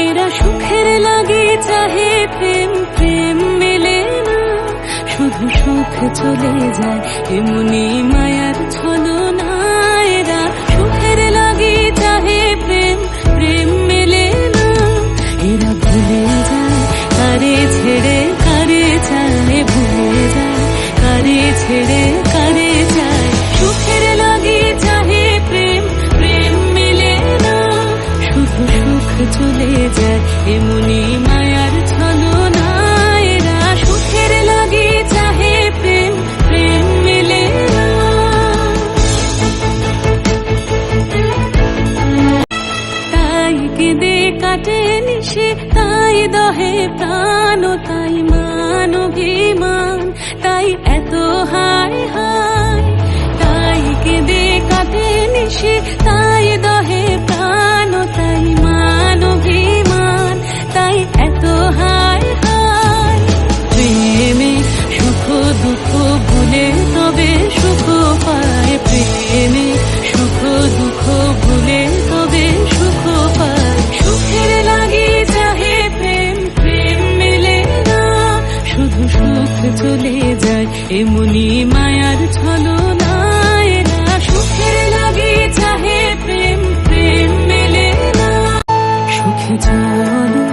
এরা সুখের লাগে চাহে প্রেম, প্রেম মেলে না, শুধু সুখ চলে যায় এমনি মায়ার ছলনা। এরা সুখের লাগে চাহে প্রেম, প্রেম মেলে না, এরা ভুলে যায় কারে ছেড়ে কারে চায়, ভুলে যায় কারে ছেড়ে কারে চায়। সুখের লাগে চাহে প্রেম, প্রেম মেলে না, শুধু সুখ চলে যায় এমনি মায়ার ছলনা। এরা সুখের লাগে চাহে প্রেম, প্রেম মেলে না। তাই কেঁদে কাটে নিশে, তাই দহে প্রাণ, তাই মান অভিমান, তাই এত হায় হায়। তাই কেঁদে কাটে নিশে, তাই দহে প্রাণ, তাই মান অভিমান, তাই এত হায় হায়। প্রেমে সুখ দুঃখ ভুলে তবে সুখ পায়, প্রেমে সুখ দুঃখ ভুলে তবে সুখ পায়। সুখের লাগে চাহে প্রেম, প্রেম মেলে না, শুধু সুখ চলে যায় এমনি মায়ার ছলনা। এরা সুখের লাগে চাহে প্রেম, প্রেম মেলে না। সুখে চলো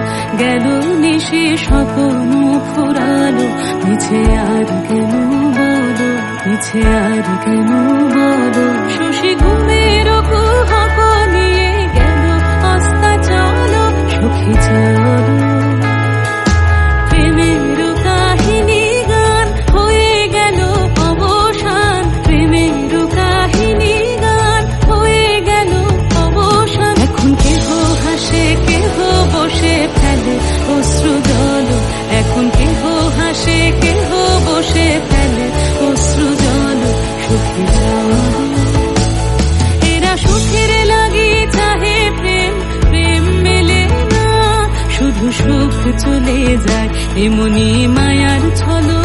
গেল নিশে স্বপ্ন ফুরালো, মিছে আর কেন বলো, মিছে আর কেন বলো। শশী ঘুমের কুহক নিয়ে গেল অস্তা চলো, সুখে চলো প্রেমের কাহিনী গান হয়ে গেল অবসান, প্রেমের কাহিনী গান হয়ে গেল অবসান। এখন কেহ হাসে কেহ বসে ফেলে অশ্রু জল, এখন কেহ হাসে কেহ বসে ফেলে অশ্রু জল। সুখে চলো এরা সুখের লাগে চাহে প্রেম, প্রেম মেলে না, শুধু সুখ চলে যায় এমনি মায়ার ছলনা।